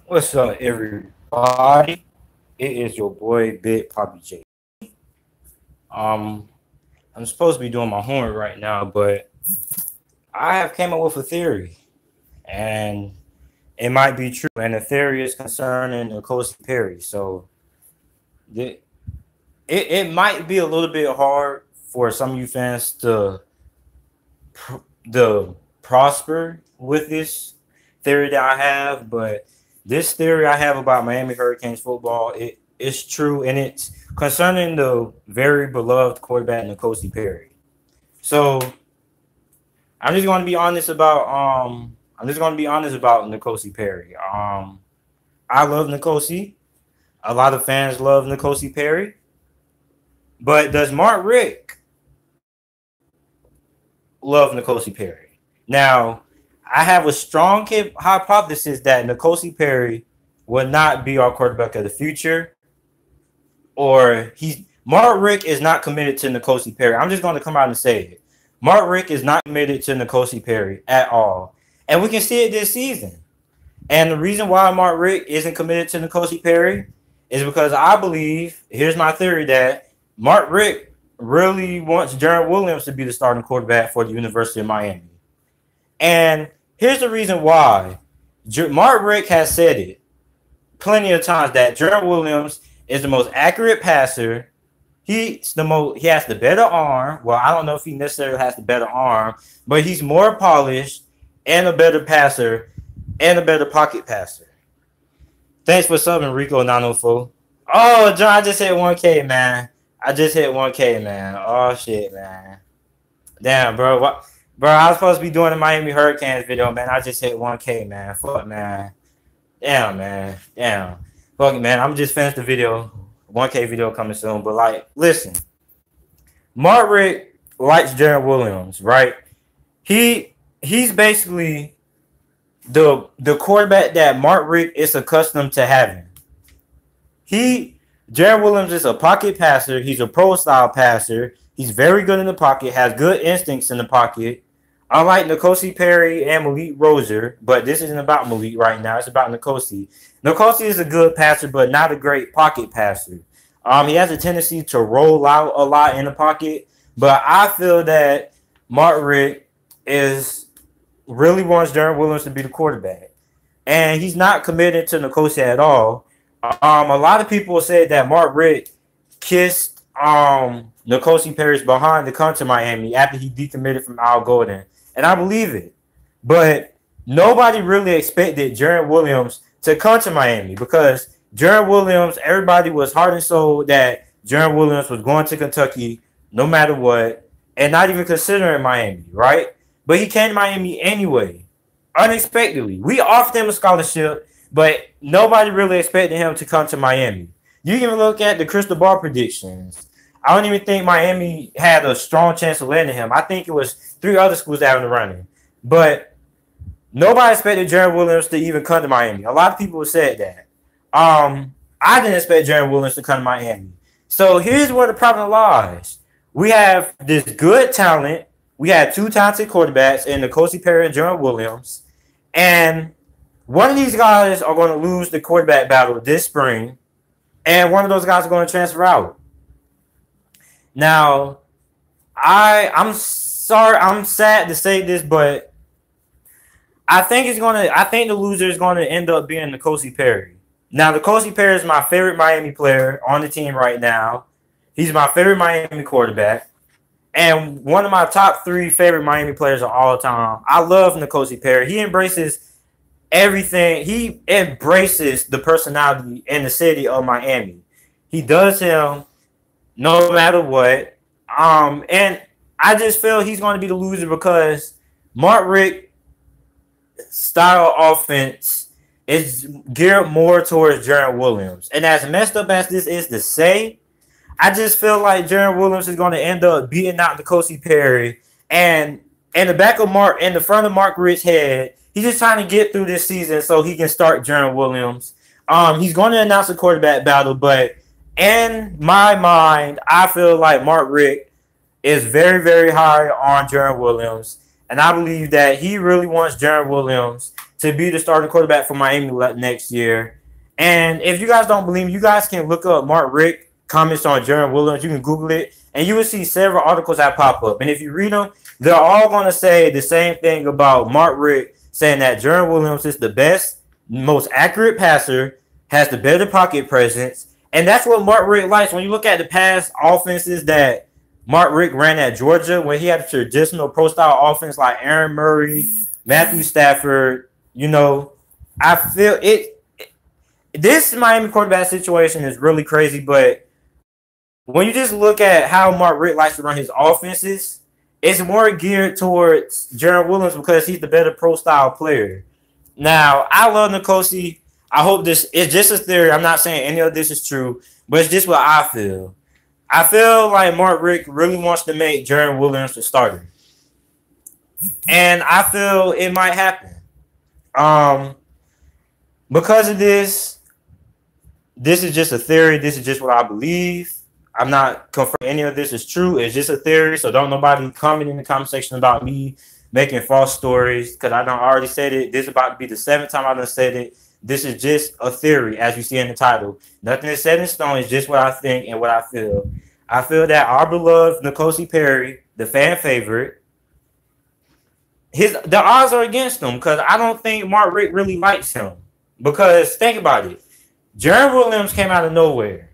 What's up, everybody? It is your boy Big Poppy J. Um, I'm supposed to be doing my homework right now, but I have came up with a theory, and it might be true. And the theory is concerning N'Kosi Perry. So it, it might be a little bit hard for some of you fans to prosper with this theory that I have, but this theory I have about Miami Hurricanes football, it is true, and it's concerning the very beloved quarterback N'Kosi Perry. So I'm just going to be honest about N'Kosi Perry. I love N'Kosi. A lot of fans love N'Kosi Perry, but does Mark Rick love N'Kosi Perry? Now, I have a strong hypothesis that N'Kosi Perry will not be our quarterback of the future, or he's Mark Rick is not committed to N'Kosi Perry. I'm just going to come out and say it. Mark Rick is not committed to N'Kosi Perry at all, and we can see it this season. And the reason why Mark Rick isn't committed to N'Kosi Perry is because I believe, here's my theory, that Mark Rick really wants Jared Williams to be the starting quarterback for the University of Miami. And here's the reason why. Mark Rick has said it plenty of times that Jared Williams is the most accurate passer. He has the better arm. Well, I don't know if he necessarily has the better arm, but he's more polished and a better passer and a better pocket passer. Thanks for subbing, Rico 904. Oh, John, I just hit 1K, man. I just hit 1K, man. Oh, shit, man. Damn, bro. What? Bro, I was supposed to be doing a Miami Hurricanes video, man. I just hit 1K, man. Fuck, man. Damn, man. Damn. Fuck it, man. I'm just finished the video. 1K video coming soon. But, like, listen. Mark Rick likes Jared Williams, right? He's basically the quarterback that Mark Rick is accustomed to having. Jared Williams is a pocket passer. He's a pro-style passer. He's very good in the pocket, has good instincts in the pocket. Unlike N'Kosi Perry and Malik Rozier, but this isn't about Malik right now. It's about N'Kosi. N'Kosi is a good passer, but not a great pocket passer. He has a tendency to roll out a lot in the pocket, but I feel that Mark Rick really wants Jared Williams to be the quarterback, and he's not committed to N'Kosi at all. A lot of people said that Mark Rick kissed N'Kosi Perry's behind to come to Miami after he decommitted from Al Golden. And I believe it. But nobody really expected Jared Williams to come to Miami because Jared Williams, everybody was heart and soul that Jared Williams was going to Kentucky no matter what and not even considering Miami, right? But he came to Miami anyway, unexpectedly. We offered him a scholarship, but nobody really expected him to come to Miami. You can look at the crystal ball predictions. I don't even think Miami had a strong chance of landing him. I think it was 3 other schools that were in the running. But nobody expected Jared Williams to even come to Miami. A lot of people said that. I didn't expect Jared Williams to come to Miami. So here's where the problem lies. We have this good talent. We had 2 talented quarterbacks in N'Kosi Perry and Jared Williams. And one of these guys are going to lose the quarterback battle this spring. And one of those guys are going to transfer out. Now, I'm sorry, I'm sad to say this, but I think the loser is going to end up being N'Kosi Perry. Now, N'Kosi Perry is my favorite Miami player on the team right now. He's my favorite Miami quarterback. And one of my top 3 favorite Miami players of all time. I love N'Kosi Perry. He embraces everything. He embraces the personality in the city of Miami. He does him no matter what. And I just feel he's going to be the loser because Mark Rick's style offense is geared more towards Jared Williams. And as messed up as this is to say, I just feel like Jared Williams is going to end up beating out N'Kosi Perry. And in the front of Mark Rick's head, he's just trying to get through this season so he can start Jared Williams. He's going to announce a quarterback battle, but in my mind, I feel like Mark Rick is very, very high on Jared Williams. And I believe that he really wants Jared Williams to be the starting quarterback for Miami next year. And if you guys don't believe me, you guys can look up Mark Richt comments on Jarren Williams. You can Google it, and you will see several articles that pop up. And if you read them, they're all going to say the same thing about Mark Richt, saying that Jarren Williams is the best, most accurate passer, has the better pocket presence. And that's what Mark Richt likes. When you look at the past offenses that Mark Richt ran at Georgia, when he had a traditional pro-style offense like Aaron Murray, Matthew Stafford, you know, I feel it. This Miami quarterback situation is really crazy, but when you just look at how Mark Richt likes to run his offenses, it's more geared towards Jarren Williams because he's the better pro-style player. Now, I love Nkosi. I hope this is just a theory. I'm not saying any of this is true, but it's just what I feel. I feel like Mark Richt really wants to make Jarren Williams the starter. And I feel it might happen. Because of this is just a theory. This is just what I believe. I'm not confirming any of this is true. It's just a theory. So don't nobody comment in the comment section about me making false stories, because I done already said it. This is about to be the 7th time I done said it. This is just a theory, as you see in the title. Nothing is set in stone. It's just what I think and what I feel. I feel that our beloved N'Kosi Perry, the fan favorite, the odds are against him because I don't think Mark Richt really likes him. Because think about it. Jarren Williams came out of nowhere.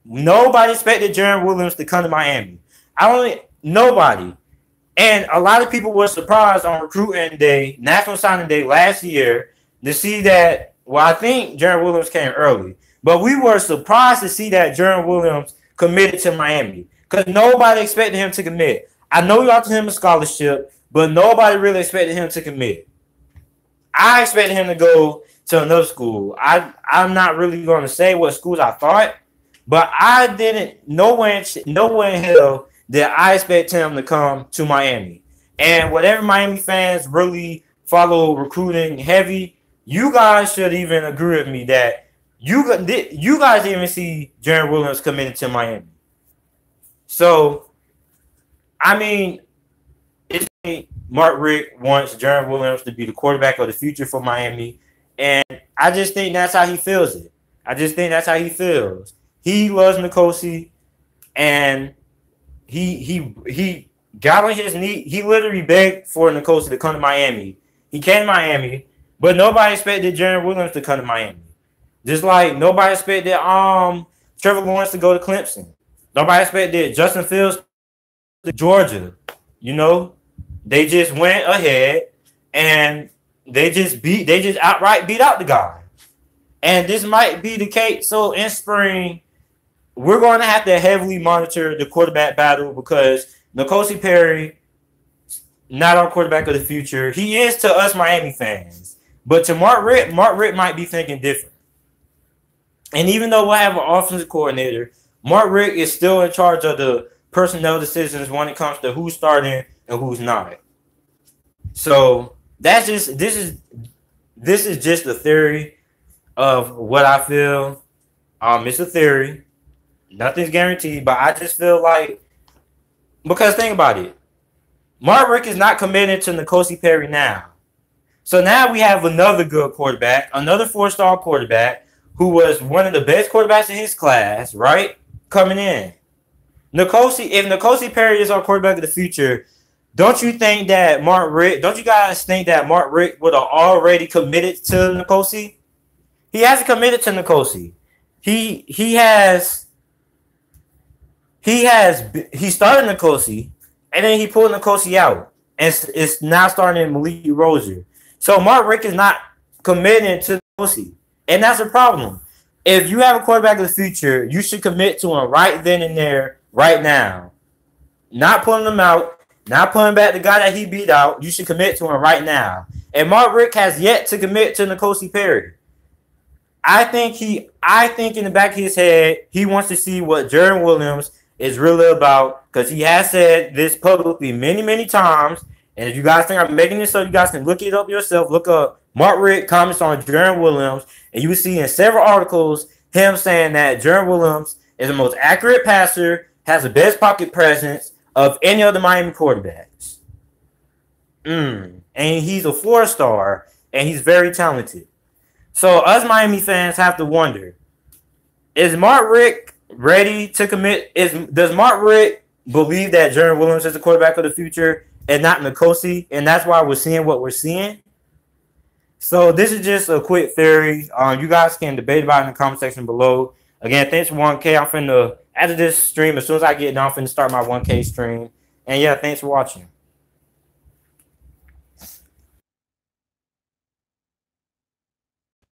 Nobody expected Jarren Williams to come to Miami. Nobody. And a lot of people were surprised on recruiting day, National Signing Day last year, to see that, well, I think Jarren Williams came early. But we were surprised to see that Jarren Williams committed to Miami because nobody expected him to commit. I know you offered him a scholarship, but nobody really expected him to commit. I expected him to go to another school. I'm not really going to say what schools I thought, but I didn't. No one in hell did I expect him to come to Miami. And whatever Miami fans really follow recruiting heavy, you guys should even agree with me that you guys didn't even see Jarren Williams committing to Miami. So, I mean, Mark Richt wants Jarren Williams to be the quarterback of the future for Miami. And I just think that's how he feels it. I just think that's how he feels. He loves N'Kosi, and he got on his knee. He literally begged for N'Kosi to come to Miami. He came to Miami, but nobody expected Jarren Williams to come to Miami. Just like nobody expected Trevor Lawrence to go to Clemson. Nobody expected Justin Fields to Georgia. You know, they just went ahead and they just outright beat out the guy. And this might be the case. So in spring, we're going to have to heavily monitor the quarterback battle because N'Kosi Perry, not our quarterback of the future. He is to us Miami fans. But to Mark Richt might be thinking different. And even though we'll have an offensive coordinator, Mark Richt is still in charge of the personnel decisions when it comes to who's starting and who's not. So that's just this is just a theory of what I feel. It's a theory. Nothing's guaranteed, but I just feel like, because think about it. Mark Richt is not committed to N'Kosi Perry now. So now we have another good quarterback, another 4-star quarterback who was one of the best quarterbacks in his class, right? Coming in. If N'Kosi Perry is our quarterback of the future, don't you guys think that Mark Richt would have already committed to N'Kosi? He hasn't committed to N'Kosi. He started N'Kosi, and then he pulled N'Kosi out, and it's now starting Malik Rozier. So Mark Richt is not committing to N'Kosi, and that's a problem. If you have a quarterback of the future, you should commit to him right then and there, right now. Not pulling him out, not pulling back the guy that he beat out. You should commit to him right now. And Mark Richt has yet to commit to N'Kosi Perry. I think in the back of his head, he wants to see what Jarren Williams is really about, because he has said this publicly many, many times. And if you guys think I'm making this up, you guys can look it up yourself. Look up Mark Richt comments on Jarren Williams, and you will see in several articles him saying that Jarren Williams is the most accurate passer, has the best pocket presence of any of the Miami quarterbacks. And he's a 4-star. and he's very talented. So us Miami fans have to wonder: is Mark Richt ready to commit? Does Mark Richt believe that Jarren Williams is the quarterback of the future and not N'Kosi, and that's why we're seeing what we're seeing? So this is just a quick theory. You guys can debate about it in the comment section below. Again, thanks for 1K. I'm finna, after this stream, as soon as I get done, I'm finna start my 1K stream. And yeah, thanks for watching.